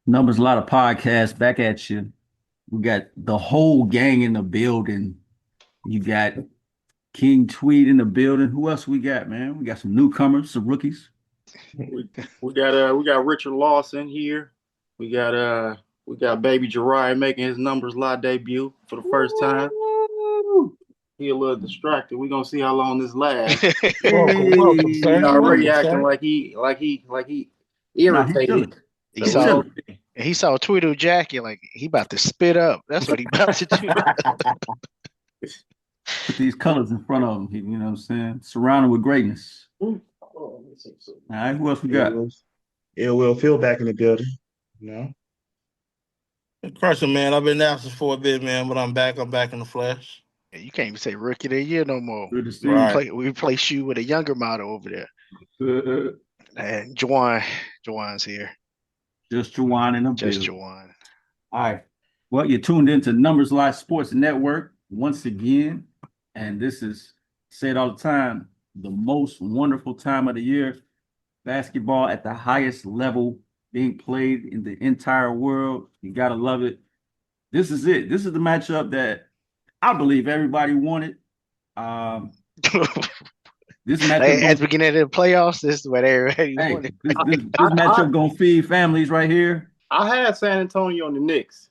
Numbers, a lot of podcasts back at you. We got the whole gang in the building. You got King Tweed in the building. Who else we got, man? We got some newcomers, some rookies. We got Richard Lawson here. We got we got Baby Jariah making his NumbersLie debut for the first time. Woo! He a little distracted. We gonna see how long this lasts. Welcome, He sir. Hey, already Welcome, acting sir. like he nah, he's irritated. chilling. He So He's we saw gonna chilling. see. he saw Tweedle Jackie like he about to spit up. That's what he about to do. Put these colors in front of him. You know what I'm saying? Surrounded with greatness. Oh, let me see some. All right, who else we It got? will, it will feel back in the building. You know, Crushing, man. I've been absent for a bit, man, but I'm back. I'm back in the flesh. You can't even say rookie of the year no more. Good to see We you. Right. replace you with a younger model over there. And Juwan's here. Just Juwan in the Just building. Juwan. All right. Well, you're tuned into NumbersLie Sports Network once again. And this is, say it all the time, the most wonderful time of the year. Basketball at the highest level being played in the entire world. You got to love it. This is it. This is the matchup that I believe everybody wanted. Um, this matchup At going the beginning of the playoffs, this is what everybody hey, wanted. this I, matchup gonna feed families right here. I had San Antonio on the Knicks.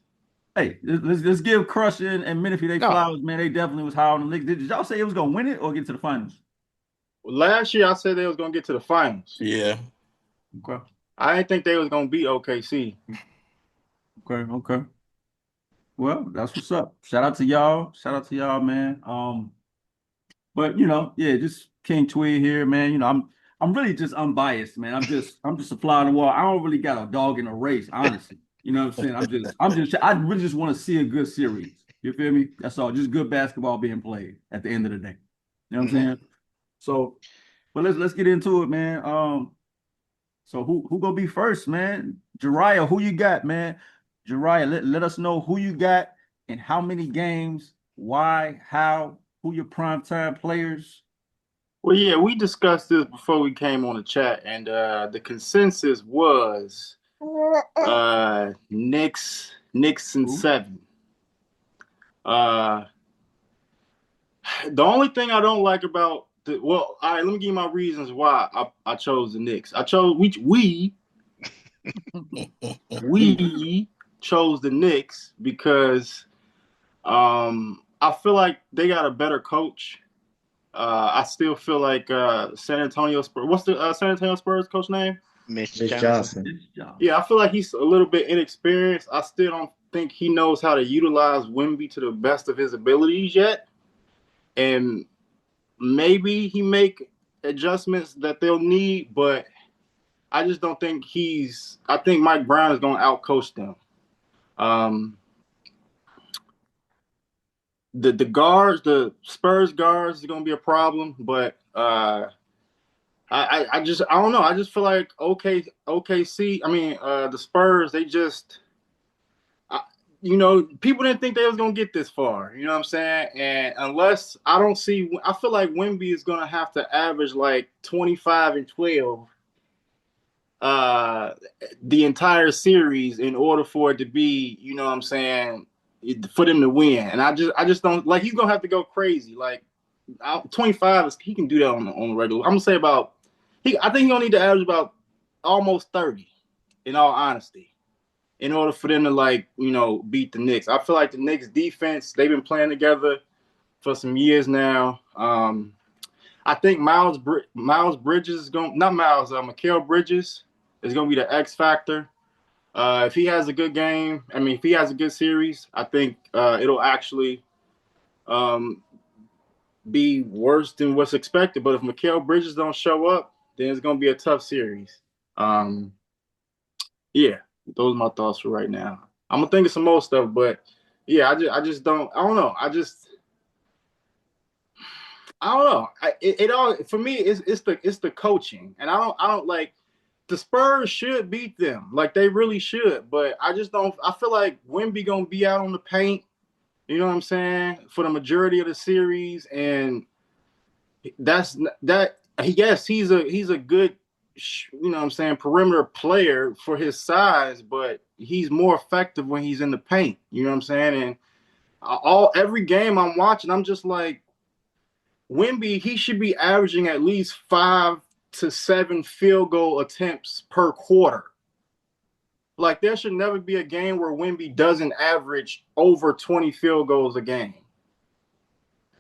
Hey, let's give Crush and Menifee they No, flowers, man. They definitely was high on the league. Did y'all say it was gonna win it or get to the finals? Last year I said they was gonna get to the finals. Yeah. Okay, I didn't think they was gonna beat OKC. okay. Well, that's what's up. Shout out to y'all. Shout out to y'all, man. But yeah, just King Tweed here, man. I'm really just unbiased, man. I'm just a fly on the wall. I don't really got a dog in a race, honestly. You know what I'm saying? I really just want to see a good series. You feel me? That's all. Just good basketball being played at the end of the day. You know what I'm Mhm. saying? So, but let's get into it, man. So who gonna be first, man? Jariah, who you got, man? Jariah, let us know who you got and how many games, why, how, who your primetime players. Well, yeah, we discussed this before we came on the chat, and the consensus was Knicks and Who? 7. Uh, the only thing I don't like about all right, let me give you my reasons why I chose the Knicks. I chose we chose the Knicks because I feel like they got a better coach. I still feel like San Antonio Spurs. What's the San Antonio Spurs coach name? Mitch Mitch Johnson. Johnson. This job. Yeah, I feel like he's a little bit inexperienced. I still don't think he knows how to utilize Wimby to the best of his abilities yet. And maybe he make adjustments that they'll need, but I just don't think he's. I think Mike Brown is going to outcoach them. Um, the guards, the Spurs guards, is going to be a problem, but I don't know. I just feel like OKC. I mean, the Spurs. They just people didn't think they was gonna get this far. You know what I'm saying? And unless I feel like Wemby is gonna have to average like 25 and 12 uh the entire series in order for it to be, you know what I'm saying, for them to win. And I just don't like he's gonna have to go crazy. Like 25 he can do that on the regular. I'm gonna say about I think he's gonna need to average about almost 30, in all honesty, in order for them to beat the Knicks. I feel like the Knicks defense, they've been playing together for some years now. I think Miles Bridges is going not Miles, Mikal Bridges is going to be the X factor. If he has a good game, I mean, if he has a good series, I think it'll actually um, be worse than what's expected. But if Mikal Bridges don't show up, then it's going to be a tough series. Um, yeah, those are my thoughts for right now. I'm gonna think of some more stuff, but yeah, I just don't. I don't know. I don't know. It all for me. It's the coaching, and I don't like the Spurs should beat them, like they really should. But I just don't. I feel like Wemby gonna be out on the paint. You know what I'm saying, for the majority of the series, and that's that. Yes, he's a good you know what I'm saying, perimeter player for his size, but he's more effective when he's in the paint. You know what I'm saying? And every game I'm watching, I'm just like, Wemby, he should be averaging at least 5 to 7 field goal attempts per quarter. Like, there should never be a game where Wemby doesn't average over 20 field goals a game.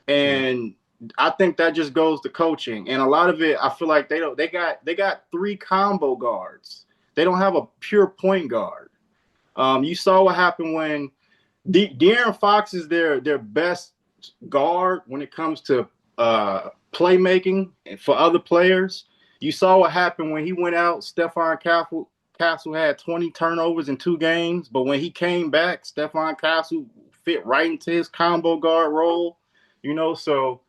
And I think that just goes to coaching. And a lot of it, I feel like they got 3 combo guards. They don't have a pure point guard. You saw what happened when De'Aaron Fox is their best guard when it comes to playmaking for other players. You saw what happened when he went out. Stephon Castle had 20 turnovers in 2 games, but when he came back, Stephon Castle fit right into his combo guard role. You know, so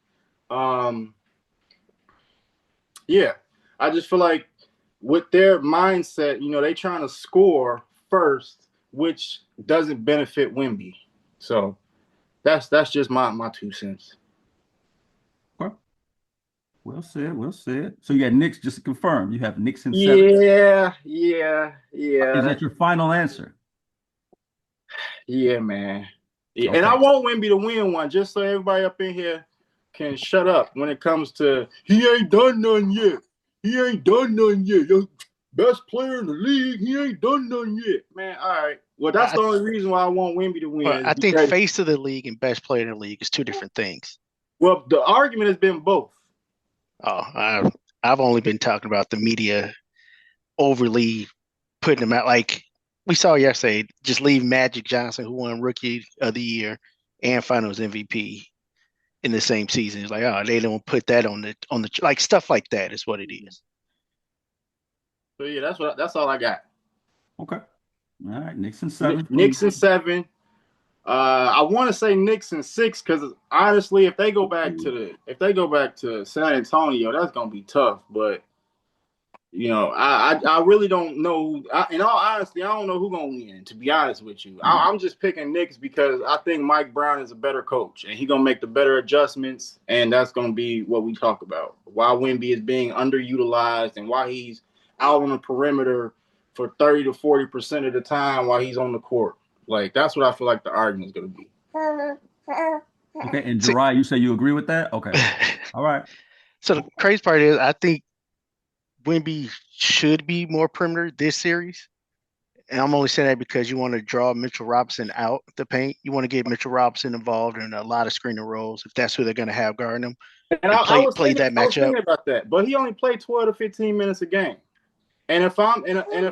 yeah, I just feel like with their mindset, you know, they trying to score first, which doesn't benefit Wemby. So that's just my 2 cents. Okay. Well said. Well said. So you got Knicks, just to confirm. You have Knicks in 7. Yeah. Is that your final answer? Yeah, man. Yeah. Okay. And I want Wemby to win one, just so everybody up in here can shut up when it comes to he ain't done nothing yet. He ain't done nothing yet. Yo, best player in the league, he ain't done nothing yet. Man, all right. Well, that's the only reason why I want Wemby to win. Well, I think face of the league and best player in the league is 2 different things. Well, the argument has been both. Oh, I've only been talking about the media overly putting them out. Like we saw yesterday, just leave Magic Johnson, who won Rookie of the Year and Finals MVP in the same season. It's like, oh, they don't put that on the like stuff like that is what it is. So yeah, that's all I got. Okay. All right. Knicks in 7. Knicks in 7. I want to say Knicks in 6 because honestly, if they go back to San Antonio, that's gonna be tough. But you know, I really don't know. In all honesty, I don't know who's gonna win. To be honest with you, I'm just picking Knicks because I think Mike Brown is a better coach and he's gonna make the better adjustments, and that's gonna be what we talk about. Why Wemby is being underutilized and why he's out on the perimeter for 30 to 40% of the time while he's on the court. Like, that's what I feel like the argument is going to be. Okay. And Jariah, you say you agree with that? Okay. All right. So the crazy part is I think Wemby should be more perimeter this series. And I'm only saying that because you want to draw Mitchell Robinson out the paint. You want to get Mitchell Robinson involved in a lot of screening roles if that's who they're going to have guarding him. And I was thinking about that, but he only played 12 to 15 minutes a game. And if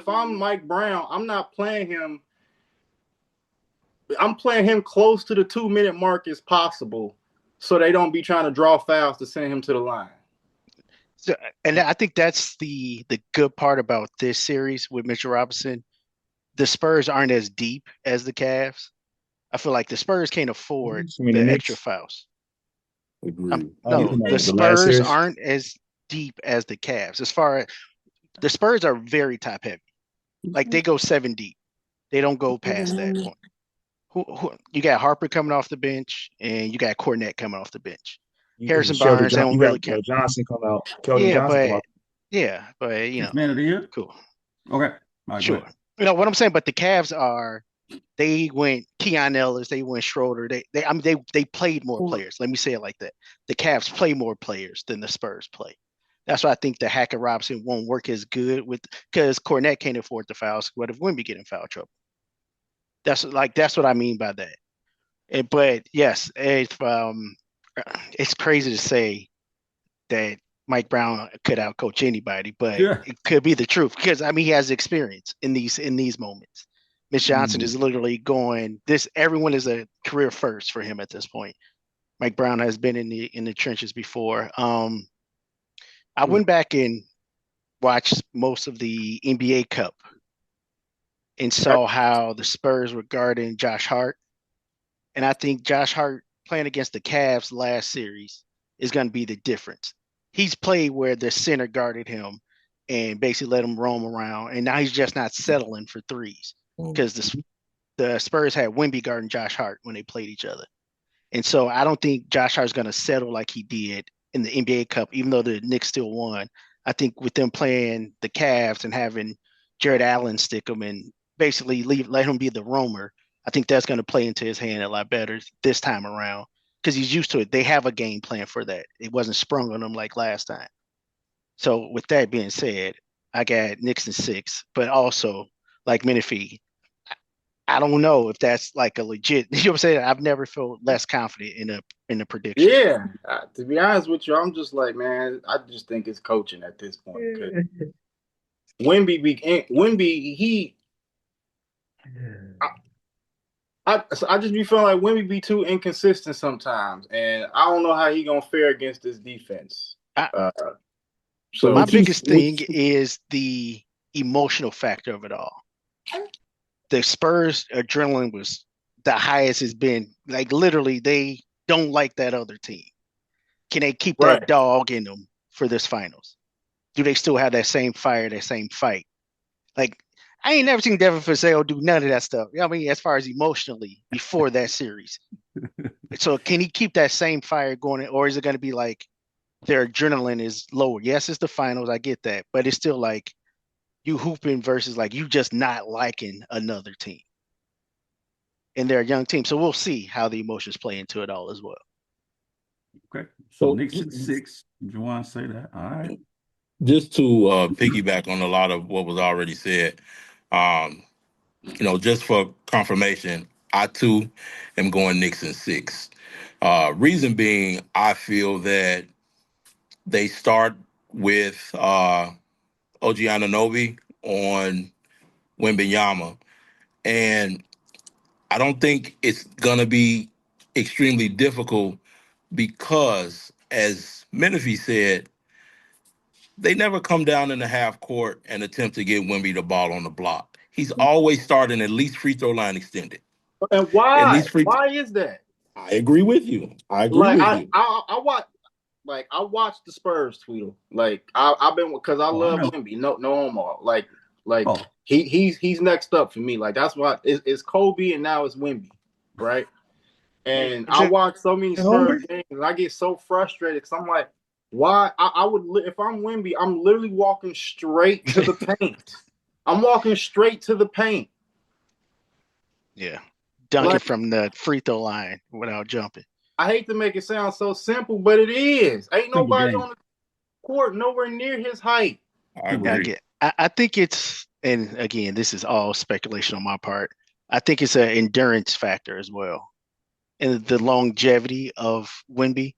I'm Mike Brown, I'm not playing him. I'm playing him close to the 2-minute mark as possible, so they don't be trying to draw fouls to send him to the line. So, and I think that's the good part about this series with Mitchell Robinson. The Spurs aren't as deep as the Cavs. I feel like the Spurs can't afford the extra fouls. No, the Spurs aren't as deep as the Cavs. As far as the Spurs are very top heavy. Like they go 7 deep. They don't go past that point. Who you got Harper coming off the bench and you got Cornette coming off the bench. Harrison Barnes, they don't really count. Johnson come out. Johnson come out. Yeah, but you know, Man of the Year. Cool. Okay. Right, sure. You know what I'm saying, but the Cavs they went Keon Ellis, they went Schroeder. They played more players. Let me say it like that. The Cavs play more players than the Spurs play. That's why I think the Hackett Robinson won't work as good because Cornette can't afford the fouls. What if Wemby get in foul trouble? That's what I mean by that. But yes, it's crazy to say that Mike Brown could outcoach anybody, but it could be the truth because he has experience in these moments. Mitch Johnson is literally going this. Everyone is a career first for him at this point. Mike Brown has been in the trenches before. I went back and watched most of the NBA Cup and saw how the Spurs were guarding Josh Hart. And I think Josh Hart playing against the Cavs last series is going to be the difference. He's played where the center guarded him and basically let him roam around. And now he's just not settling for threes because the Spurs had Wemby guarding Josh Hart when they played each other. And so I don't think Josh Hart's going to settle like he did in the NBA Cup, even though the Knicks still won. I think with them playing the Cavs and having Jared Allen stick him and basically let him be the roamer, I think that's going to play into his hand a lot better this time around because he's used to it. They have a game plan for that. It wasn't sprung on him like last time. So with that being said, I got Knicks in 6, but also like Menifee, I don't know if that's like a legit. You know what I'm saying? I've never felt less confident in a prediction. Yeah, to be honest with you, I'm just like, man, I just think it's coaching at this point. Wemby, I just be feeling like Wemby be too inconsistent sometimes, and I don't know how he gonna fare against this defense. So my biggest thing is the emotional factor of it all. The Spurs adrenaline was the highest it's been. Like literally, they don't like that other team. Can they keep that dog in them for this finals? Do they still have that same fire, that same fight? Like I ain't never seen Devin Vassell do none of that stuff. I mean, as far as emotionally before that series. So can he keep that same fire going, or is it going to be like their adrenaline is lower? Yes, it's the finals. I get that, but it's still like you hooping versus like you just not liking another team, and they're a young team. So we'll see how the emotions play into it all as well. Okay, so Knicks at 6. You want to say that? All right. Just to piggyback on a lot of what was already said, just for confirmation, I too am going Knicks in 6. Reason being, I feel that they start with OG Anunoby on Wembanyama, and I don't think it's gonna be extremely difficult because, as Menifee said, they never come down in the half court and attempt to get Wemby the ball on the block. He's always starting at least free throw line extended. And At why? least free. Why is that? I agree with you. I watch the Spurs tweet him. Like I've been because I love Wemby. No homo. He's next up for me. Like that's why it's Kobe and now it's Wemby, right? And I watch so many Spurs games and I get so frustrated because I'm like, why? I would if I'm Wemby, I'm literally walking straight to the paint. I'm walking straight to the paint. Yeah. Dunking from the free throw line without jumping. I hate to make it sound so simple, but it is. Ain't nobody on the court nowhere near his height. I agree. I think it's, and again, this is all speculation on my part. I think it's an endurance factor as well. And the longevity of Wemby,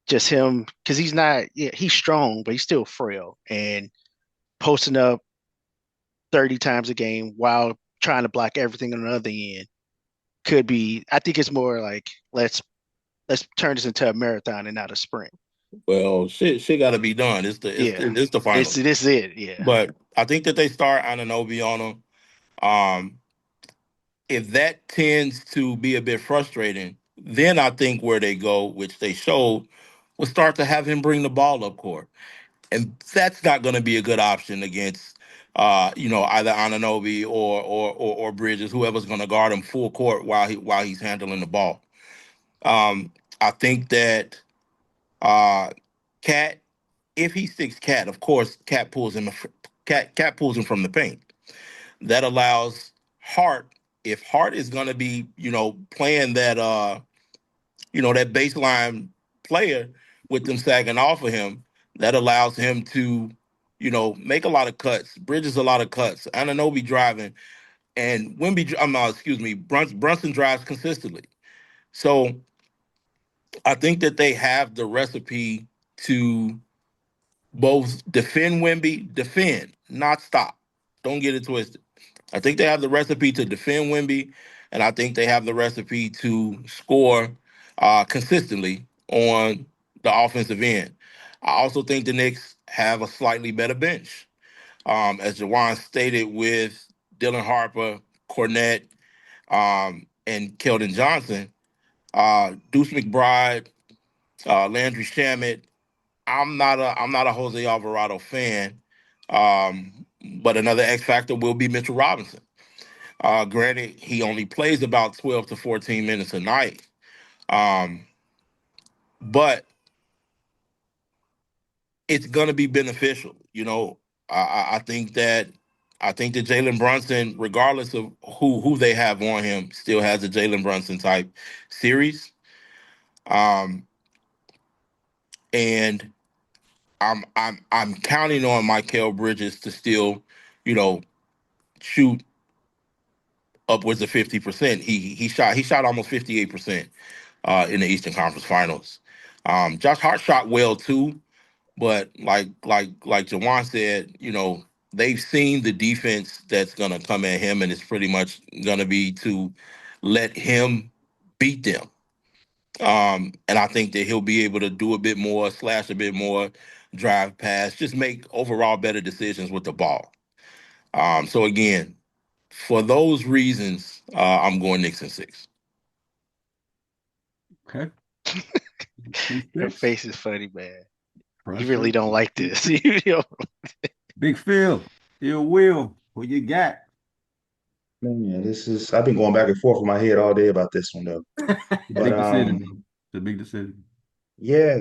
just him, because he's strong, but he's still frail. And posting up 30 times a game while trying to block everything on the other end could be, I think it's more like, let's turn this into a marathon and not a sprint. Well, shit got to be done. It's the final. This is it, yeah. But I think that they start Anunoby on him. If that tends to be a bit frustrating, then I think where they go, which they showed, will start to have him bring the ball up court. And that's not going to be a good option against, either Anunoby or Bridges, whoever's going to guard him full court while he's handling the ball. I think that Cat, if he sticks Cat, of course, Cat pulls him from the paint. That allows Hart, if Hart is going to be, playing that, that baseline player with them sagging off of him, that allows him to, make a lot of cuts, Bridges a lot of cuts, Anunoby driving, and Brunson drives consistently. So I think that they have the recipe to both defend Wemby, not stop. Don't get it twisted. I think they have the recipe to defend Wemby, and I think they have the recipe to score consistently on the offensive end. I also think the Knicks have a slightly better bench. As Jawan stated, with Dylan Harper, Cornette, and Keldon Johnson, Deuce McBride, Landry Shamet. I'm not a Jose Alvarado fan, but another X factor will be Mitchell Robinson. Granted, he only plays about 12 to 14 minutes a night. But it's going to be beneficial. I think that Jalen Brunson, regardless of who they have on him, still has a Jalen Brunson type series. And I'm counting on Mikal Bridges to still, shoot upwards of 50%. He shot almost 58% in the Eastern Conference Finals. Josh Hart shot well too, but like Jawan said, they've seen the defense that's gonna come at him, and it's pretty much gonna be to let him beat them. And I think that he'll be able to do a bit more, slash a bit more, drive pass, just make overall better decisions with the ball. So again, for those reasons, I'm going Knicks in 6. Okay. Your face is funny, man. You Pressure. really don't like this. Big Phil, Ill Will, what you got? Man, I've been going back and forth in my head all day about this one though. But Big decision, bro. It's a big decision. yeah,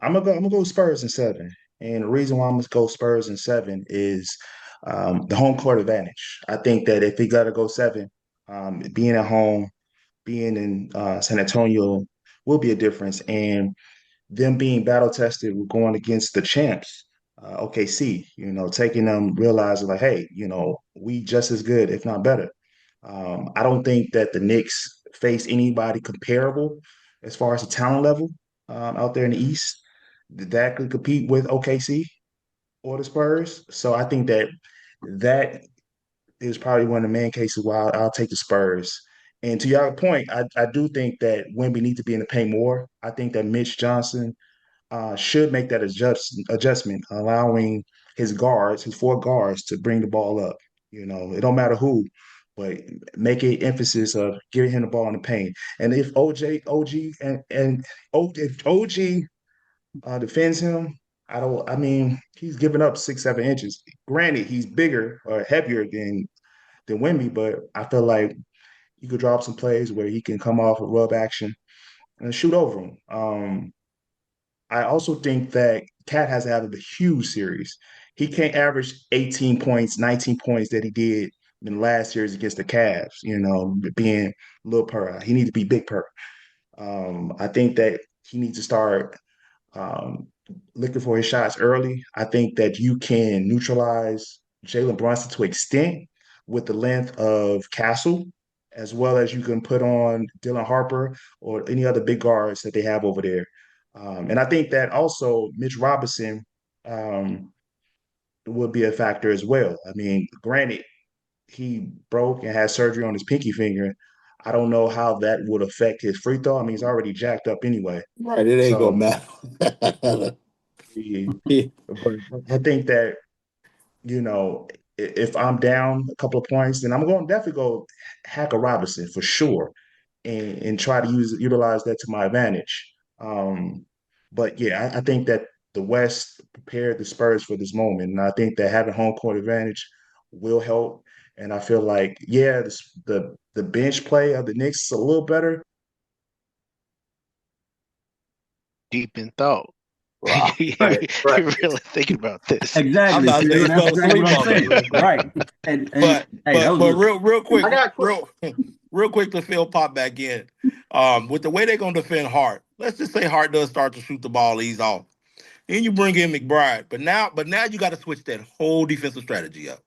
I'm gonna go Spurs in 7. And the reason why I'm gonna go Spurs in 7 is the home court advantage. I think that if we gotta go 7, being at home, being in San Antonio will be a difference. And them being battle tested, we're going against the champs, OKC, taking them, realizing like, hey, we just as good, if not better. I don't think that the Knicks face anybody comparable as far as the talent level out there in the East that could compete with OKC or the Spurs. So I think that is probably one of the main cases why I'll take the Spurs. And to your point, I do think that Wemby needs to be in the paint more. I think that Mitch Johnson should make that adjustment, allowing his 4 guards, to bring the ball up. It don't matter who, but make an emphasis of giving him the ball in the paint. And if if OG defends him, I mean, he's giving up 6, 7 inches. Granted, he's bigger or heavier than Wemby, but I feel like you could drop some plays where he can come off a rub action and shoot over him. I also think that Cat has to have a huge series. He can't average 18 points, 19 points that he did in the last series against the Cavs, being little per. He needs to be big per. I think that he needs to start looking for his shots early. I think that you can neutralize Jalen Brunson to extent with the length of Castle, as well as you can put on Dylan Harper or any other big guards that they have over there. And I think that also Mitch Robinson would be a factor as well. I mean, granted, he broke and had surgery on his pinky finger. I don't know how that would affect his free throw. I mean, he's already jacked up anyway. Right, it ain't gonna So, matter. Yeah. but I think that, if I'm down a couple of points, then I'm going to definitely go Hacker Robinson for sure, and try to utilize that to my advantage. But yeah, I think that the West prepared the Spurs for this moment, and I think that having home court advantage will help. And I feel like, yeah, the bench play of the Knicks is a little better. Deep in thought. Wow. You're Right. really thinking about this. I'm Exactly, not Phil. saying he That's fell exactly asleep what I'm on me saying. real quick. Right. And But hey, that but was real quick, I got a quick. real quick to Phil pop back in. With the way they're gonna defend Hart, let's just say Hart does start to shoot the ball, ease off. Then you bring in McBride. But now you got to switch that whole defensive strategy up.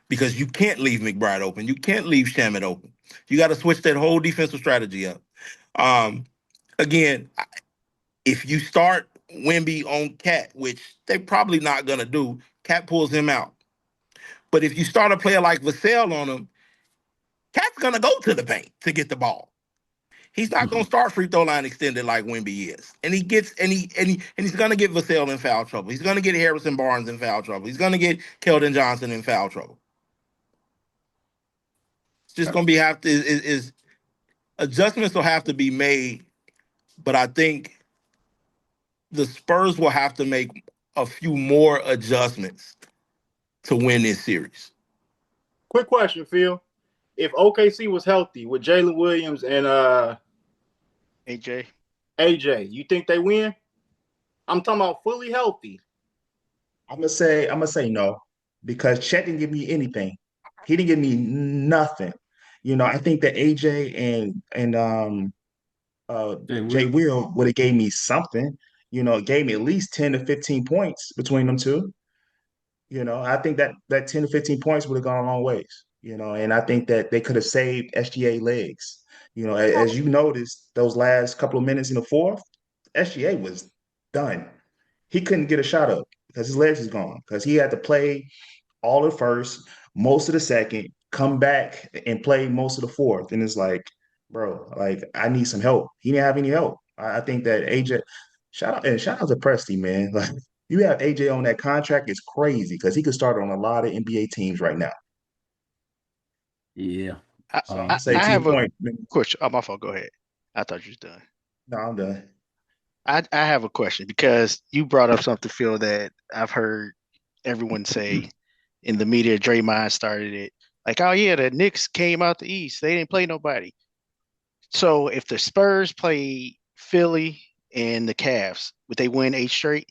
Because you can't leave McBride open. You can't leave Shamit open. You got to switch that whole defensive strategy up. Um, Again, if you start Wemby on Cat, which they're probably not gonna do, Cat pulls him out. But if you start a player like Vassell on him, Cat's gonna go to the paint to get the ball. He's not gonna start free throw line extended like Wemby is, and he's gonna get Vassell in foul trouble. He's gonna get Harrison Barnes in foul trouble. He's gonna get Keldon Johnson in foul trouble. It's just gonna be have to is adjustments will have to be made, but I think the Spurs will have to make a few more adjustments to win this series. Quick question, Phil. If OKC was healthy with Jalen Williams and AJ. AJ, you think they win? I'm talking about fully healthy. I'm gonna say no, because Chet didn't give me anything. He didn't give me nothing. I think that AJ and Jay Jay Will. Will would have gave me something. It gave me at least 10 to 15 points between them two. I think that 10 to 15 points would have gone a long ways. And I think that they could have saved SGA legs. As you noticed, those last couple of minutes in the fourth, SGA was done. He couldn't get a shot up because his legs is gone. Because he had to play all the first, most of the second, come back and play most of the fourth. And it's like, bro, like I need some help. He didn't have any help. I think that AJ, shout out to Presti, man. Like you have AJ on that contract is crazy because he could start on a lot of NBA teams right now. Yeah. I, So I'm I, gonna say I to your have a point, question. Oh, my fault. Go ahead. I thought you was done. no, I'm done. I have a question because you brought up something, Phil, that I've heard everyone say in the media. Draymond started it. Like, oh yeah, the Knicks came out the East. They didn't play nobody. So if the Spurs play Philly and the Cavs, would they win 8 straight?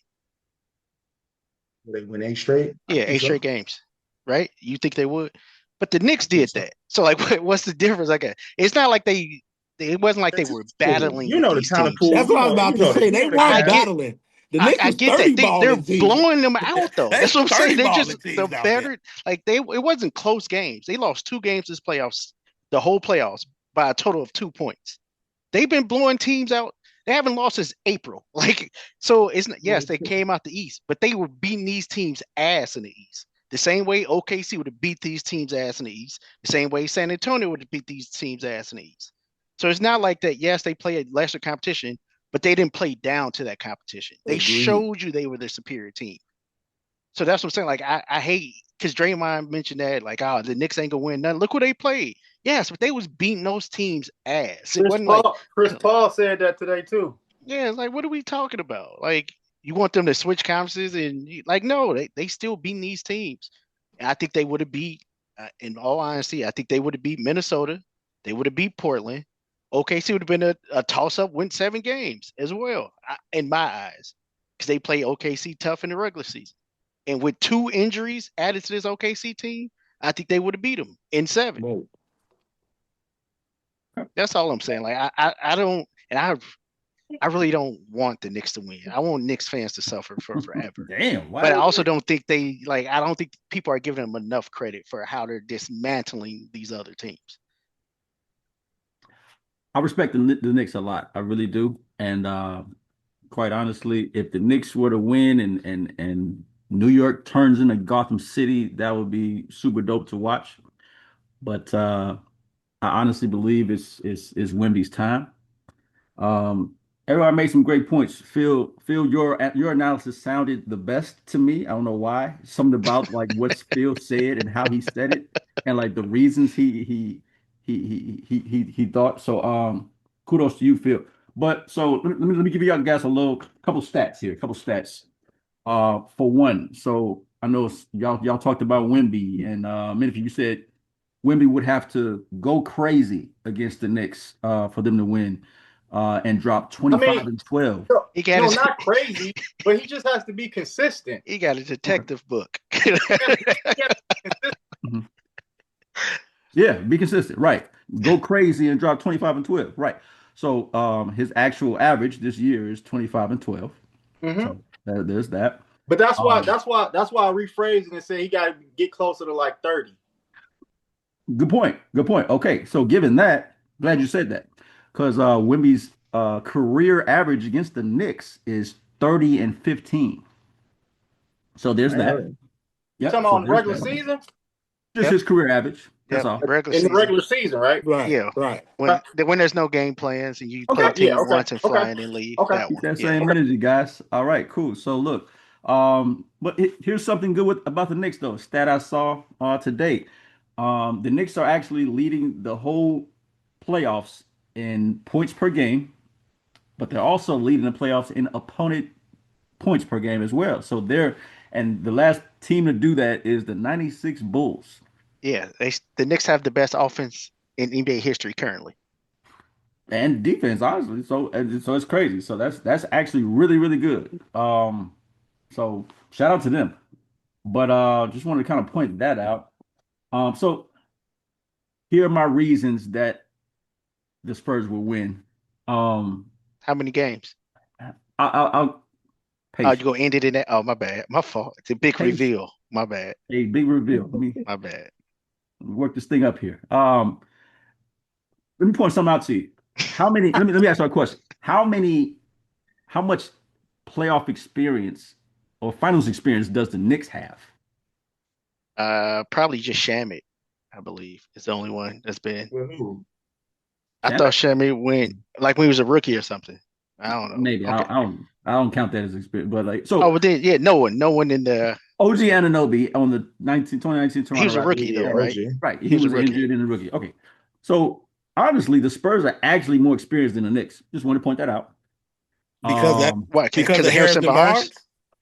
Will they win 8 straight? I Yeah, think eight so. straight games, right? You think they would? But the Knicks I think did so. that. So like, what's the difference? Like, it's not like they. It wasn't like they That's were just cool. battling with The these talent teams. pool. That's what I was about to say. They The I weren't Cavs. get, battling. The Knicks I was get that 30 they're balling team. blowing them out though. They That's what was I'm saying. 30 They balling just the teams out there. better. Like it wasn't close games. They lost 2 games this playoffs, the whole playoffs by a total of 2 points. They've been blowing teams out. They haven't lost since April. Like so, it's not, yes, they came out the East, but they were beating these teams ass in the East. The same way OKC would have beat these teams ass in the East. The same way San Antonio would have beat these teams ass in the East. So it's not like that. Yes, they play a lesser competition, but they didn't play down to that competition. They Agreed. showed you they were the superior team. So that's what I'm saying. Like I hate because Draymond mentioned that like the Knicks ain't gonna win nothing. Look who they played. Yes, but they was beating those teams ass. It wasn't like Chris Paul said that today too. yeah, it's like what are we talking about? Like you want them to switch conferences and like no, they still beating these teams. And I think they would have beat. In all honesty, I think they would have beat Minnesota. They would have beat Portland. OKC would have been a toss up, win 7 games as well, in my eyes, because they play OKC tough in the regular season. And with 2 injuries added to this OKC team, I think they would have beat them in 7. Whoa. That's all I'm saying. Like I don't, and I really don't want the Knicks to win. I want Knicks fans to suffer for forever. Damn. Why? But I also don't think they like. I don't think people are giving them enough credit for how they're dismantling these other teams. I respect the Knicks a lot. I really do. And quite honestly, if the Knicks were to win and New York turns into Gotham City, that would be super dope to watch. But I honestly believe it's Wemby's time. Um, Everyone made some great points. Phil, your analysis sounded the best to me. I don't know why. Something about like what Phil said and how he said it, and like the reasons he thought. So kudos to you, Phil. But so let me give you guys a little couple stats here. Couple stats. For one, so I know y'all talked about Wemby and Minify, you said Wemby would have to go crazy against the Knicks for them to win and drop I 25 mean, and 12. He got his, not crazy, but he just has to be consistent. he got a detective book. He has to be consistent. Mhm. Yeah, be consistent. Right. Go crazy and drop 25 and 12. Right. So his actual average this year is 25 and 12. Mm-hmm. So there's that. But that's why Um, I rephrased it and said he got to get closer to like 30. Good point. Good point. Okay. So given that, glad you said that. Because Wemby's career average against the Knicks is 30 and 15. So there's I ain't that. heard. You Yep. talking So about in the there's regular that. season? Just Yep, his career average. That's yep. all. Regular In the season. regular season, right? Right, Yeah. right. Uh, When there's no game plans and you play okay. a Yeah. team Okay. once and Okay. fly and then leave. Okay. That Keep one. that Yeah. same energy, guys. All right, cool. So look, but here's something good about the Knicks though. Stat I saw today. The Knicks are actually leading the whole playoffs in points per game, but they're also leading the playoffs in opponent points per game as well. So and the last team to do that is the 96 Bulls. Yeah. The Knicks have the best offense in NBA history currently. and defense, honestly. So it's crazy. So that's actually really, really good. So shout out to them. But just wanted to kind of point that out. So here are my reasons that the Spurs will win. Um, How many games? I'll Oh, you patient, gonna end it in that? Oh, my bad. My fault. It's a big patient, reveal. My bad. a big reveal. My bad. Let me work this thing up here. Let me point something out to you. How many? Let me ask you a question. How much playoff experience or finals experience does the Knicks have? Probably just Shamit, I believe, is the only one that's been. With who? I Damn thought it. Shamit went like when he was a rookie or something. I don't know. Maybe Okay. I don't count that as experience, but like Oh, so but then yeah, no one in the. OG Anunoby on the 2019 He Toronto was a Raptors. rookie Yeah, though, Right, right? OG. right. He He was a was rookie. injured in the rookie. Okay. So honestly, the Spurs are actually more experienced than the Knicks. Just want to point that out. because that Um, What? because Because of of Harrison Harrison Barnes? Barnes.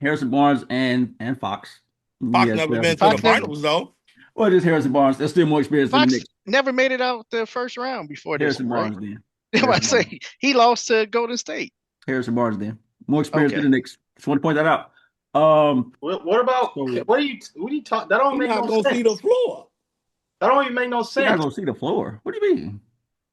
Harrison Barnes and Fox. Fox Yes, never they have been some to the Fox playoff never. finals experience. though. Well, just Harrison Barnes. They're still more experienced than the Fox Knicks. never made it out the first round before this Harrison one, right? Barnes then. I Harrison Barnes. say he lost to Golden State. Harrison Barnes then. More experienced than Okay. the Knicks. Just want to point that out. Um, What about so what do you talk? That don't He's make not no gonna see the sense. floor. That don't even make no you're not sense. gonna see the floor. What do you mean?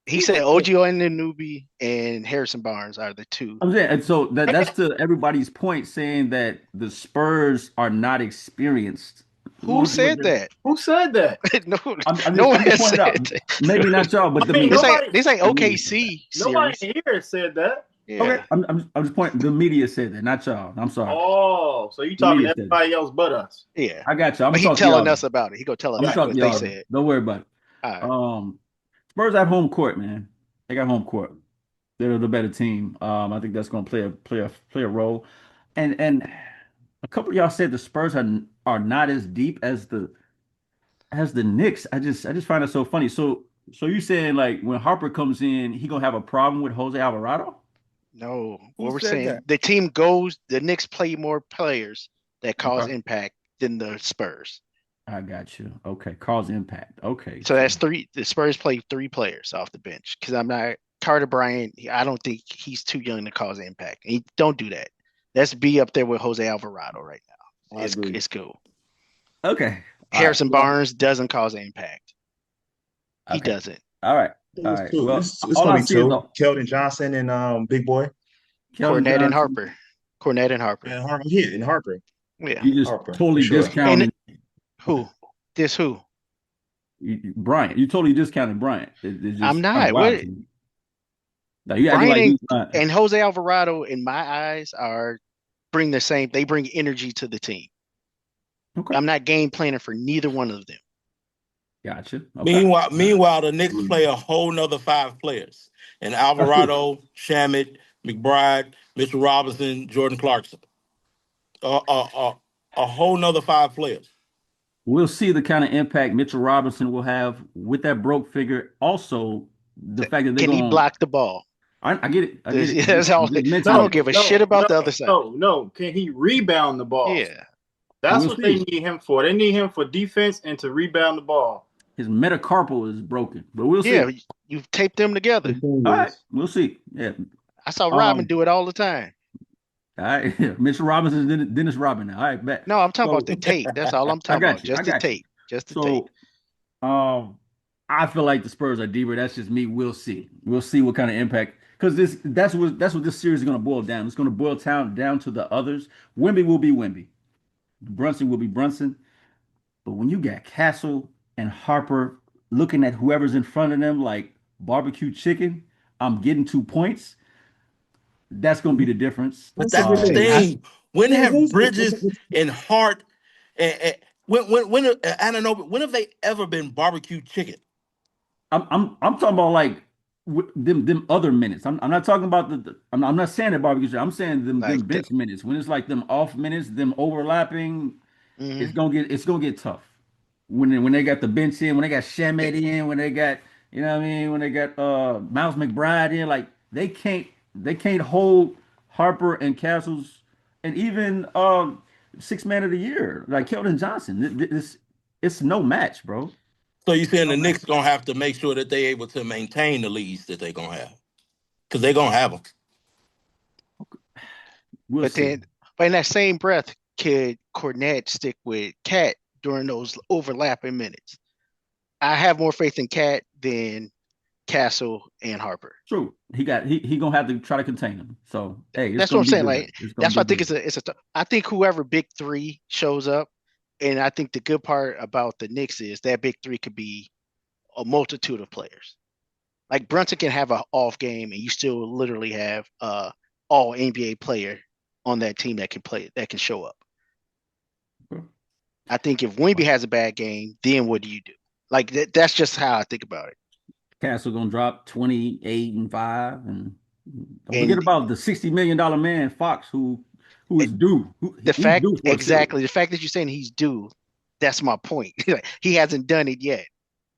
He said OG Anunoby and Harrison Barnes are the two. I'm saying, and so that's to everybody's point, saying that the Spurs are not experienced. Who said that? Who said that? No, I'm no just one I'm just has pointing said it out. that. Maybe not y'all, but I the mean, media. This ain't The media said that. OKC nobody series. here said that. Okay, Yeah. I'm just pointing. The media said that, not y'all. I'm sorry. Oh, so you The talking media to said it. everybody else but us? Yeah. I got you. I'm But gonna he talk to y'all telling though. us about it. He gonna tell I'm us gonna Got talk you. to what they y'all though. said. Don't worry about it. All right. Spurs have home court, man. They got home court. They're the better team. I think that's gonna play a role. And a couple of y'all said the Spurs are not as deep as the Knicks. I just find it so funny. So you saying like when Harper comes in, he gonna have a problem with Jose Alvarado? No, Who what we're said that? saying, the team goes, the Knicks play more players that cause Okay. impact than the Spurs. I got you. Okay, cause impact. Okay, So that's three. The Spurs play three players off the bench because I'm not Carter Bryant. I don't think he's too young to cause impact. He don't do that. Let's be up there with Jose Alvarado right now. I agree. It's cool. okay. All right. Harrison Barnes doesn't cause impact. He Okay. doesn't. All right. All It's right. two. Well, It's all gonna I be see is two. the Keldon Johnson and Big Boy Keldon Cornette and Johnson. Harper. Cornette and Harper. and Harper. Yeah, and Harper. Yeah. You just Harper for totally sure. And discounted who? This who? Bryant. You totally discounted Bryant. It's I'm just kind of not. wild What? to me. Like you acting Bryant like he's not. and Jose Alvarado, in my eyes, are bring the same. They bring energy to the team. Okay. I'm not game planning for neither one of them. Gotcha. Okay. Meanwhile, the Knicks play a whole nother five players. And That's true. Alvarado, Shamit, McBride, Mitchell Robinson, Jordan Clarkson. A whole nother five players. We'll see the kind of impact Mitchell Robinson will have with that broke figure. Also, the fact that they're Can he going. block the ball? I get it. I get it. That's all. I'm just I mentioning don't it. give a shit about the other side. No. Can he rebound the ball? Yeah, That's We'll what they see. need him for. They need him for defense and to rebound the ball. His metacarpal is broken, but we'll yeah. see. You tape them together. The thing All right, is, we'll see. Yeah. I saw Robin Um. do it all the time. All right. Mitchell Robinson, Dennis Rodman. Now. All right, bet. No, I'm talking about So the tape. That's all I'm I talking about. got you. I Just the got you. tape. Just the tape. So, I feel like the Spurs are deeper. That's just me. We'll see. We'll see what kind of impact. Because that's what this series is going to boil down. It's going to boil down to the others. Wimby will be Wimby. Brunson will be Brunson. But when you got Castle and Harper looking at whoever's in front of them like barbecue chicken, I'm getting 2 points. That's going to be the difference. But that's the that's the good thing. I thing. When have Here's Bridges and Hart and I don't know, when have they ever been barbecue chicken? I'm talking about like them other minutes. I'm not talking about I'm not saying that barbecue. I'm saying them like the. bench minutes. When it's like them off minutes, them overlapping, Mhm. it's gonna get tough. When they got the bench in, when they got Shamet in, when they got you know what I mean, when they got Miles McBride in, like they can't hold Harper and Castles and even six man of the year like Keldon Johnson. It's no match, bro. So you saying No the match. Knicks gonna have to make sure that they're able to maintain the leads that they're gonna have. because they're gonna have them. We'll But see. then, but in that same breath, could Cornette stick with Cat during those overlapping minutes? I have more faith in Cat than Castle and Harper. True. He gonna have to try to contain him. So hey, it's That's what gonna I'm be saying. good. Like It's gonna that's why be I think good. I think whoever big three shows up, and I think the good part about the Knicks is that big three could be a multitude of players. Like Brunson can have an off game, and you still literally have all NBA player on that team that can play that can show up. I think if Wemby has a bad game, then what do you do? Like that's just how I think about it. Castle gonna drop 28 and 5. And don't forget And about the $60 million man, Fox, who is due. the He's fact due for a series. exactly the fact that you're saying he's due, that's my point. He hasn't done it yet.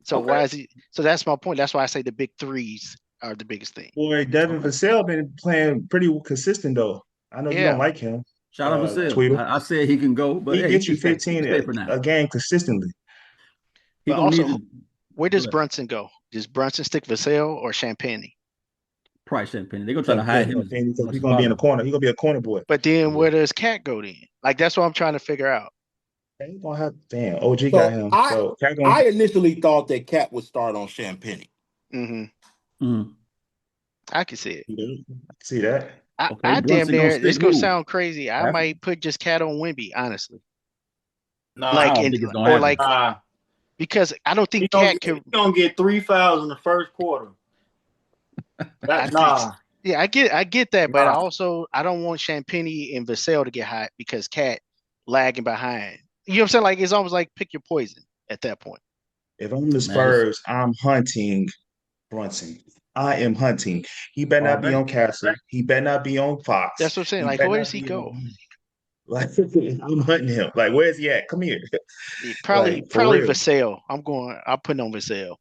So Okay. why is he? So that's my point. That's why I say the big threes are the biggest thing. Boy, Devin Okay. Vassell been playing pretty consistent though. I know you don't Yeah, like him, Shout out Vassell. Tweedle. I said he can go, but He hey, gets you he can 15 stay for now. a game consistently. He but gonna need also, to where go does ahead. Brunson go? Does Brunson stick Vassell or Champagne? Price Champagne. They're gonna try to hide him Champagne. as Because much he's as gonna be in the possible. corner. He's gonna be a corner boy. But then Yeah. where does Cat go then? Like that's what I'm trying to figure out. He's gonna have damn OG got So him. I So Cat gonna I initially thought that Cat would start on Champagne. Hmm. Mm. I can see it. see that. Okay, I damn Brunson gonna near. stick It's gonna who? sound crazy. I Bradford? might put just Cat on Wemby, honestly. Nah, I Like don't in think it's gonna or happen. like nah. because I don't think Cat He can. gonna get 3 fouls in the first quarter. I That think. nah, Yeah, I get that, but nah. I don't want Champagne and Vassell to get hot because Cat lagging behind. You know what I'm saying? Like it's almost like pick your poison at that point. If I'm the Man, it's Spurs, I'm hunting Brunson. I am hunting. He better not be already. on Castle. He better not be on Fox. That's what I'm saying. He Like better where does not he be go? on. Like I'm hunting him. Like where's he at? Come here. Probably Like for probably real. Vassell. I'm putting on Vassell.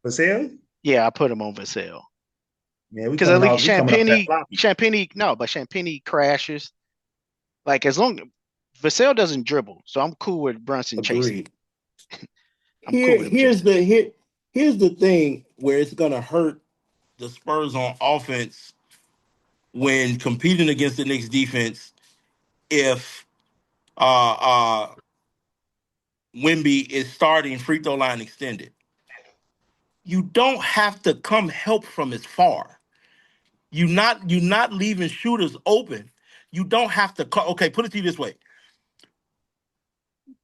Vassell? Yeah, I put him on Vassell. Man, Because at least we coming off that Champagne, floppy. Champagne, no, but Champagne crashes. Like as long Vassell doesn't dribble, so I'm cool with Brunson chasing. Agreed. I'm cool Here, with him here's chasing. the here, here's the thing where it's gonna hurt the Spurs on offense when competing against the Knicks defense if uh Wimby is starting free throw line extended. You don't have to come help from as far. You not leaving shooters open. You don't have to okay, put it to you this way.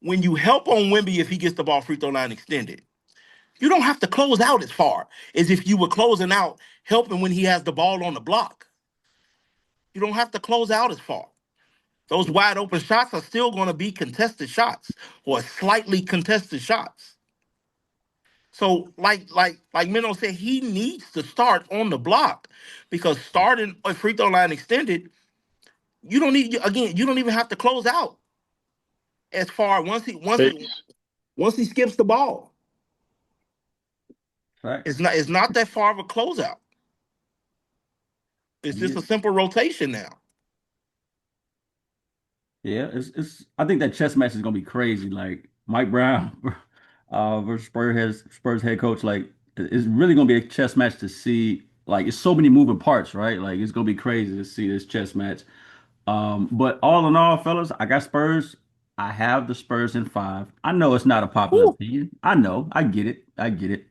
When you help on Wimby if he gets the ball free throw line extended, you don't have to close out as far as if you were closing out, helping when he has the ball on the block. You don't have to close out as far. Those wide open shots are still going to be contested shots or slightly contested shots. So, like Mino said, he needs to start on the block because starting a free throw line extended, you don't need again. You don't even have to close out as far once he skips the ball. Facts. It's not that far of a closeout. It's just Yeah, a simple rotation now. yeah. I think that chess match is gonna be crazy. Like Mike Brown, versus Spurs head coach. Like it's really gonna be a chess match to see. Like it's so many moving parts, right? Like it's gonna be crazy to see this chess match. But all in all, fellas, I got Spurs. I have the Spurs in 5. I know it's not a popular Woo. opinion. I know. I get it. I get it.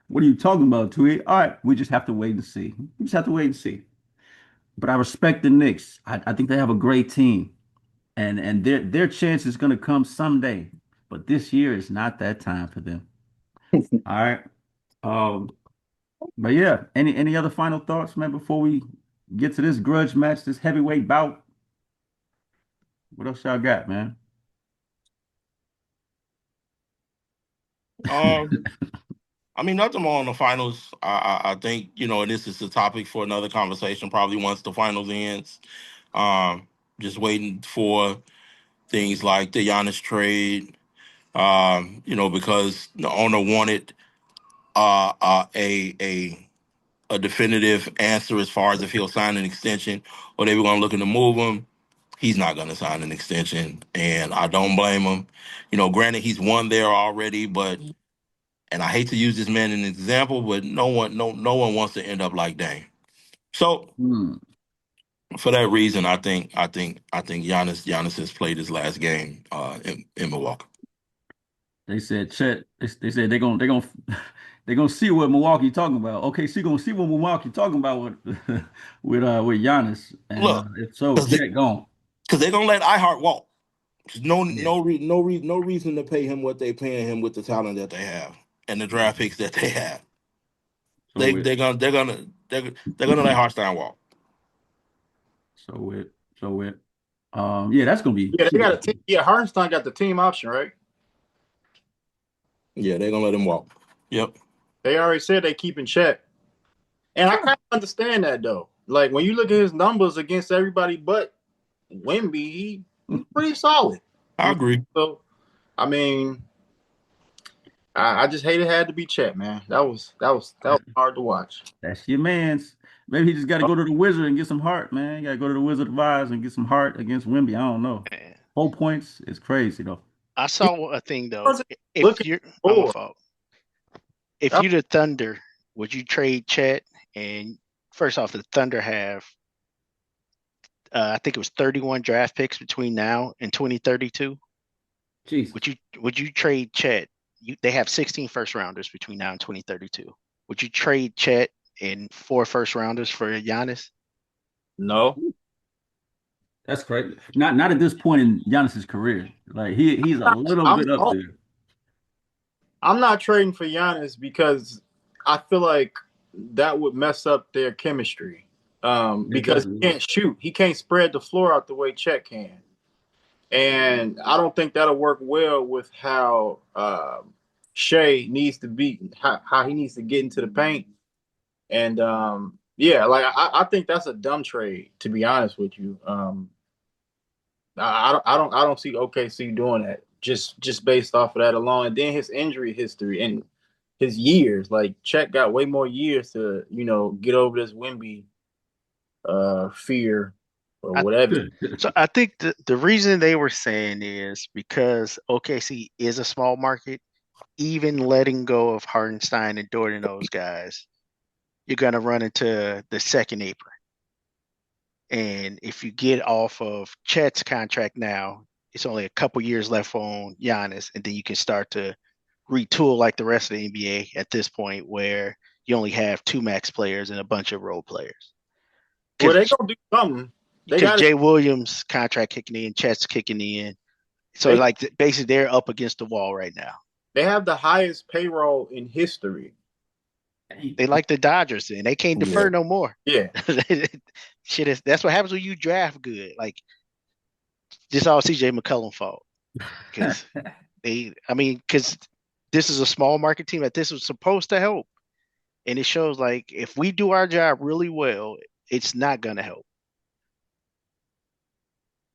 What are you talking about, Tweet? All right, we just have to wait and see. We just have to wait and see. But I respect the Knicks. I think they have a great team, and their chance is going to come someday. But this year is not that time for them. All right. Um. But yeah, any other final thoughts, man, before we get to this grudge match, this heavyweight bout? What else y'all got, man? Um, I mean, nothing more on the finals. I think and this is a topic for another conversation. Probably once the finals ends. Um, just waiting for things like the Giannis trade. Because the owner wanted a definitive answer as far as if he'll sign an extension or they were going to look to move him. He's not going to sign an extension, and I don't blame him. Granted, he's won there already, but and I hate to use this man as an example, but no one wants to end up like Dame. So Hmm. for that reason, I think Giannis has played his last game in Milwaukee. They said Chet. They said they're gonna they're gonna see what Milwaukee talking about. Okay, see gonna see what Milwaukee talking about with with Giannis, and Look, if so, because Chet gone. they're gonna let iHeart walk. There's Yeah. no reason to pay him what they paying him with the talent that they have and the draft picks that they have. So with They're gonna let Hartstein walk. so with so with yeah, that's gonna be Yeah, they super. got a team. Yeah, Hartenstein got the team option, right? Yeah, they're gonna let him walk. Yep. They already said they keep in check. And I kind of understand that though. Like when you look at his numbers against everybody but Wemby, he's pretty solid. I agree. So I mean, I just hate it had to be Chet, man. That was hard to watch. That's your man's. Maybe he just got to go to the Wizard and get some heart, man. You got to go to the Wizard of Oz and get some heart against Wemby. I don't know. Man. 4 points is crazy though. I saw a thing though. Wasn't If looking you're, I'm a for. fault. If you're the Thunder, would you trade Chet? And first off, the Thunder have, I think it was 31 draft picks between now and 2032. Jeez. Would you trade Chet? They have 16 first rounders between now and 2032. Would you trade Chet and 4 first rounders for Giannis? No. That's crazy. Not at this point in Giannis's career. Like he's a little I'm bit up there. I'm not trading for Giannis because I feel like that would mess up their chemistry. Because he can't shoot. He can't spread the floor out the way Chet can. And I don't think that'll work well with how Shea needs to be, how he needs to get into the paint. And yeah, like I think that's a dumb trade, to be honest with you. I don't see OKC doing that just based off of that alone. And then his injury history and his years, like Chet got way more years to get over this Wemby fear or whatever. So I think the reason they were saying is because OKC is a small market. Even letting go of Hardenstein and Dort and those guys, you're gonna run into the second apron. And if you get off of Chet's contract now, it's only a couple years left on Giannis, and then you can start to retool like the rest of the NBA at this point, where you only have 2 max players and a bunch of role players. Well, they gonna do something. Because Jay Williams' contract kicking in, Chet's kicking in, so like basically they're up against the wall right now. They have the highest payroll in history. They like the Dodgers, and they can't defer no more. Yeah, shit is that's what happens when you draft good. Like this all CJ McCollum fault because because this is a small market team that this was supposed to help, and it shows like if we do our job really well, it's not gonna help.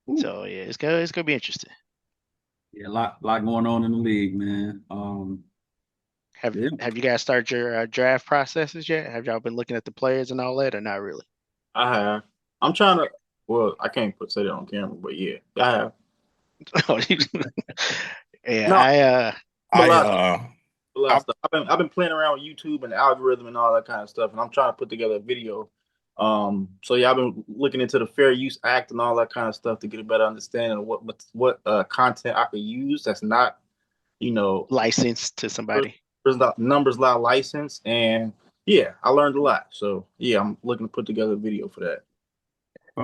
Ooh. So yeah, it's gonna be interesting. Yeah, a lot going on in the league, man. Have you guys started your draft processes yet? Have y'all been looking at the players and all that, or not really? I have. I'm trying to. Well, I can't say that on camera, but yeah, I have. Yeah, no, I've been playing around with YouTube and the algorithm and all that kind of stuff, and I'm trying to put together a video. So yeah, I've been looking into the Fair Use Act and all that kind of stuff to get a better understanding of what content I could use that's not, licensed to somebody. NumbersLie license, and yeah, I learned a lot. So yeah, I'm looking to put together a video for that.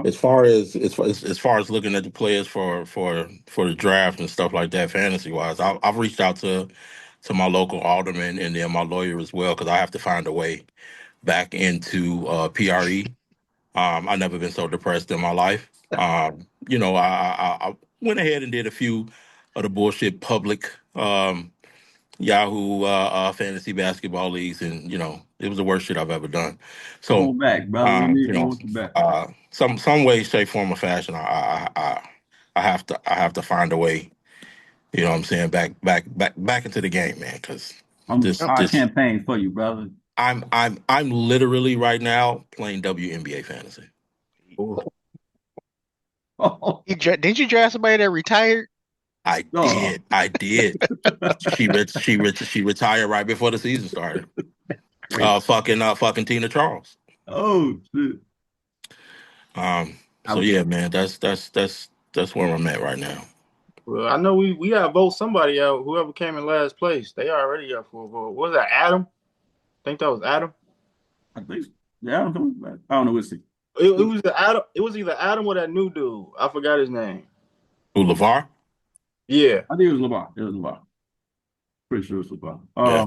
As far as looking at the players for the draft and stuff like that, fantasy wise, I've reached out to my local alderman and then my lawyer as well because I have to find a way back into PRE. I've never been so depressed in my life. I went ahead and did a few of the bullshit public Yahoo fantasy basketball leagues, and it was the worst shit I've ever done. So, back, brother. some way, shape, form, or fashion, I have to find a way. You know what I'm saying? Back into the game, man. Because this campaign for you, brother. I'm literally right now playing WNBA fantasy. Didn't you draft somebody that retired? I did. She retired right before the season started. Fucking Tina Charles. Oh shit. I So was yeah, man, that's where I'm at right now. Well, I know we gotta vote somebody out. Whoever came in last place, they already up for a vote. What was that, Adam? I think that was Adam. I think yeah, I'm coming back. I don't know what's It was the Adam. It was either Adam or that new dude. I forgot his name. Who, LeVar? Yeah. I think it was LeBron. It was LeBron. Pretty sure it was LeBron. Yeah.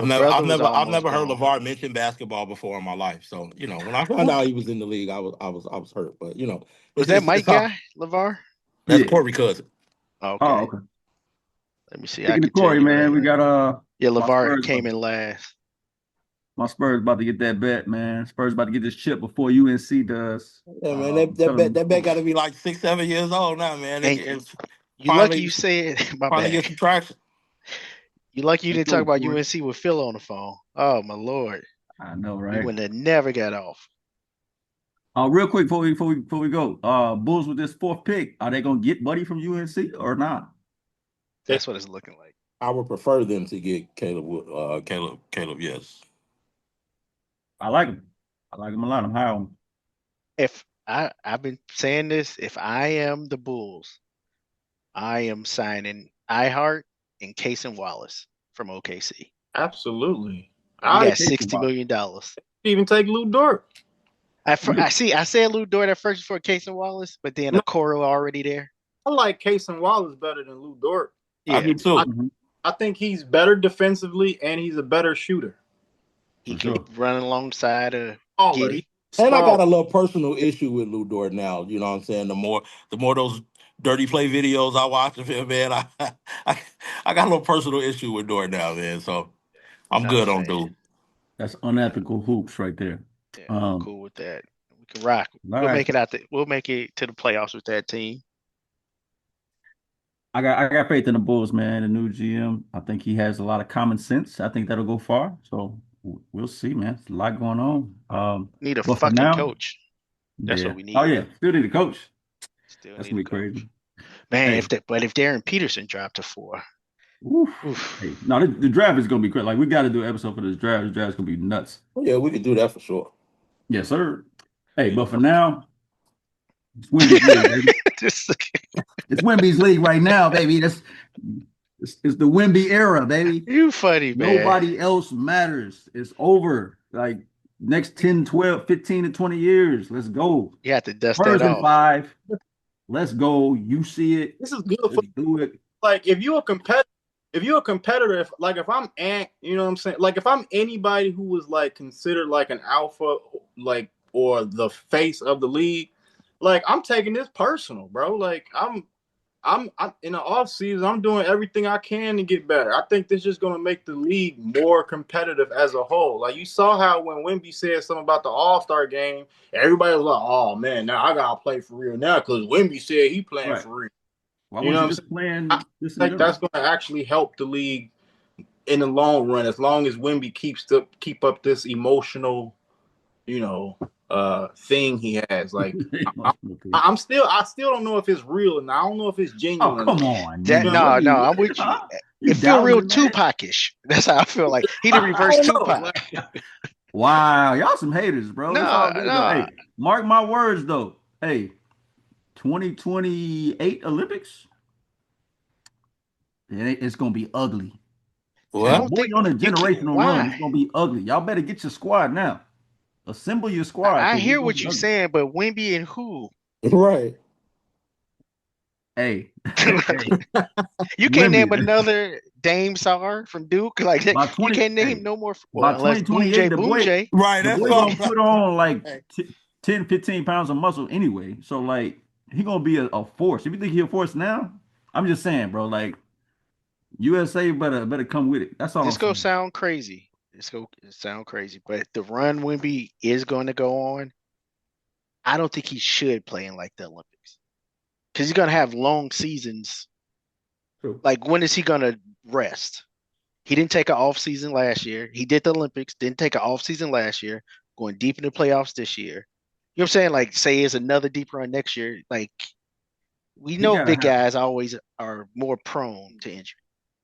The brother was I've almost never heard gone. LeVar mention basketball before in my life. So when I found out he was in the league, I was hurt. But Was it's that just Mike it's how guy, LeVar? that's Yeah. Corey cousin. Oh, Okay. okay. Let me see. I Speaking of can tell Corey, you right man, we now. got Yeah, my LeVar Spurs. came in last. My Spurs about to get that bet, man. Spurs about to get this chip before UNC does. Yeah, man, Tell them, that bet got to be like 6, 7 years old now, man. And It's you lucky finally you said my finally bad. get some traction. You lucky you let's didn't talk go, about Corey. UNC with Phil on the phone. Oh my lord. I know, We right? would have never got off. Real quick before we go, Bulls with this fourth pick, are they gonna get Buddy from UNC or not? That's what it's looking like. I would prefer them to get Caleb. Yes. I like him. I like him a lot. I'm high on him. If I've been saying this, if I am the Bulls, I am signing iHeart and Casey Wallace from OKC. Absolutely. You I got $60 million. even take Lou Dort. I see. I said Lou Dort at first before Casey Wallace, but then No, Okoro already there. I like Case and Wallace better than Lou Dort. I Yeah, do I, too. Mhm, I think he's better defensively and he's a better shooter. he for can sure. run alongside Smaller. He's Giddy. And I got small. a little personal issue with Lou Dort now. You know what I'm saying? The more those dirty play videos I watch of him, man, I, I got a little personal issue with Dort now, man. So I'm Oh good on man, dude. That's unethical hoops right there. yeah, I'm Um, cool with that. We can rock. all right. We'll make it to the playoffs with that team. I got faith in the Bulls, man. The new GM. I think he has a lot of common sense. I think that'll go far. So we'll see, man. There's a lot going on. Need a But for fucking now, coach. That's yeah. what we Oh need. yeah, still need a coach. Still That's need a gonna be coach. crazy. Man, Hey, if Darren Peterson dropped to 4, oof. oof. Hey, no, the draft is gonna be crazy. Like we got to do an episode for this draft. This draft is gonna be nuts. Oh, yeah, we could do that for sure. Yes, sir. Hey, but for now, it's Wimby's league, baby. Just- It's Wimby's league right now, baby. It's the Wimby era, baby. you funny, man. Nobody else matters. It's over. Like next 10, 12, 15 to 20 years. Let's go. You have to dust that Spurs in off. 5. Let's go. You see it. This is good for Let's do it. like if you're a competitor, if I'm Ant, you know what I'm saying? Like if I'm anybody who was like considered like an alpha, like or the face of the league, like I'm taking this personal, bro. Like I'm in the off season, I'm doing everything I can to get better. I think this is just gonna make the league more competitive as a whole. Like you saw how when Wemby said something about the All-Star game, everybody was like, oh man, now I gotta play for real now because Wemby said he playing Right. for real. Why You weren't know you what I'm just saying? I playing this in think that's general? going to actually help the league in the long run, as long as Wemby keep up this emotional, you know, thing he has. Like I still don't know if it's real, and I don't know if it's Oh, genuine. come on, That You man. know, What no, are you? I'm with you. Huh? You It feel doubting real the man? Tupac-ish. That's how I feel like. He the I reverse don't know. Tupac. Like, Wow, y'all some haters, bro. It's No, all good though. no. Hey, mark my words though. Hey, 2028 Olympics, it's gonna be ugly. I And Well, don't boy, think on a you can. generational run, Why? it's gonna be ugly. Y'all better get your squad now. Assemble your squad I because it's hear gonna what be you're ugly. saying, but Wimby and who? right. Hey, hey, You can't name Wimby. another Dame Sar from Duke. Like By you 20, can't name hey, no more. by Well, unless Boom J, 2028, Boom J. Right. the That's boy what gonna I'm put on like like. 10, 15 pounds of muscle anyway. So like he gonna be a force. If you think he a force now, I'm just saying, bro. Like USA better come with it. That's all I'm This go saying. sound crazy. This go sound crazy, but the run Wimby is going to go on. I don't think he should play in like the Olympics because he's going to have long seasons. True. Like when is he going to rest? He didn't take an off season last year. He did the Olympics, didn't take an off season last year, going deep into the playoffs this year. You know what I'm saying? Like, say it's another deep run next year. Like, we He know gotta big have, guys always are more prone to injury.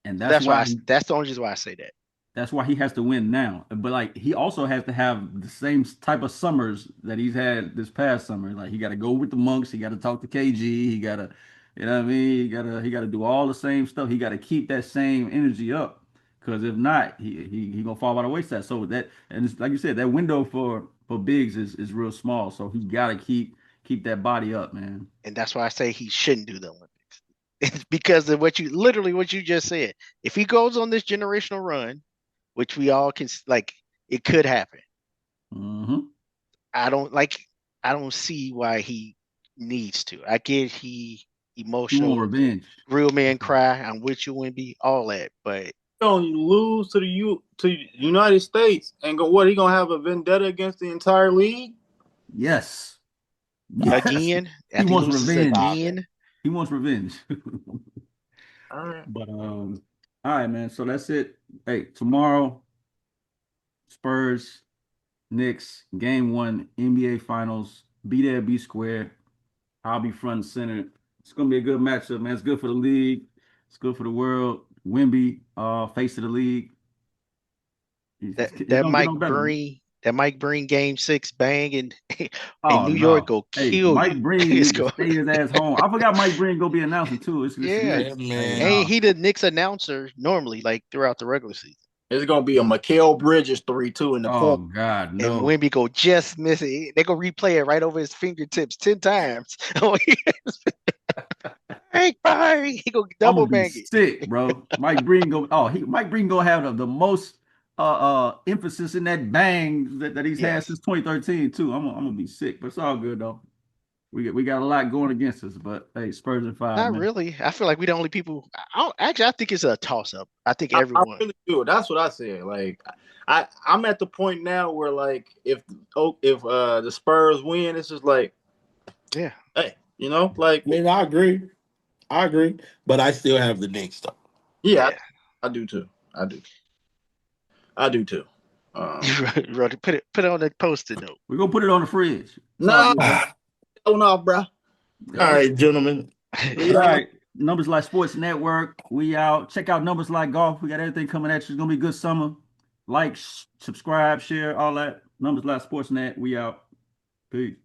and So that's that's why why that's the only reason why I say that. That's why he has to win now. But like he also has to have the same type of summers that he's had this past summer. Like he got to go with the monks. He got to talk to KG. He got to, you know what I mean? He got to do all the same stuff. He got to keep that same energy up. Because if not, he gonna fall by the wayside. So that and it's, like you said, that window for bigs is real small. So he got to keep that body up, man. And that's why I say he shouldn't do the Olympics. It's because of what you just said. If he goes on this generational run, which we all can like, it could happen. Hmm. I don't see why he needs to. I get he He want emotional, revenge. real man cry. I'm with you, Wimby, all that. But Gonna lose to to United States and go what he gonna have a vendetta against the entire league? Yes. Yes. again, He after he wants loses revenge. again, He wants revenge. All right. But all right, man. So that's it. Hey, tomorrow, Spurs, Knicks, game one, NBA Finals. Be there, be square. I'll be front and center. It's gonna be a good matchup, man. It's good for the league. It's good for the world. Wimby, face of the league. that It that don't get might no better. bring Game 6 bang and Oh New York no. go Hey, kill you. Mike Breen It's need to go, stay his ass home. I forgot Mike Breen gonna be announcing too. It's the yeah, Yeah, Knicks. Hey, man. ain't no. he the Knicks announcer normally like throughout the regular season? It's gonna be a Mikal Bridges 3-2 in the Oh corner. God, And no. Wimby go just miss it. They go replay it right over his fingertips 10 times. Oh, yes. Bye. He go I'm double gonna be bang it. sick, bro. Mike Breen gonna have the most emphasis in that bang that he's had Yes. since 2013 too. I'm gonna be sick, but it's all good though. We got a lot going against us, but hey, Spurs in five, Not man. really. I feel like we the only people. I think it's a toss up. I think I everyone. really do. That's what I said. Like I'm at the point now where like if the Spurs win, it's just like, Yeah. hey, like I mean, I agree. I agree. But I still have the Knicks though. yeah, Yeah. I do too. I do too. Um, You wrote it, put it on the post-it note. We're gonna put it on the fridge. It's all nah, good, man. oh no, bro. All Yep. right, gentlemen. All right. Numbers Like Sports Network. We out. Check out Numbers Like Golf. We got everything coming at you. It's gonna be a good summer. Like, subscribe, share, all that. Numbers Like Sports Net. We out. Peace.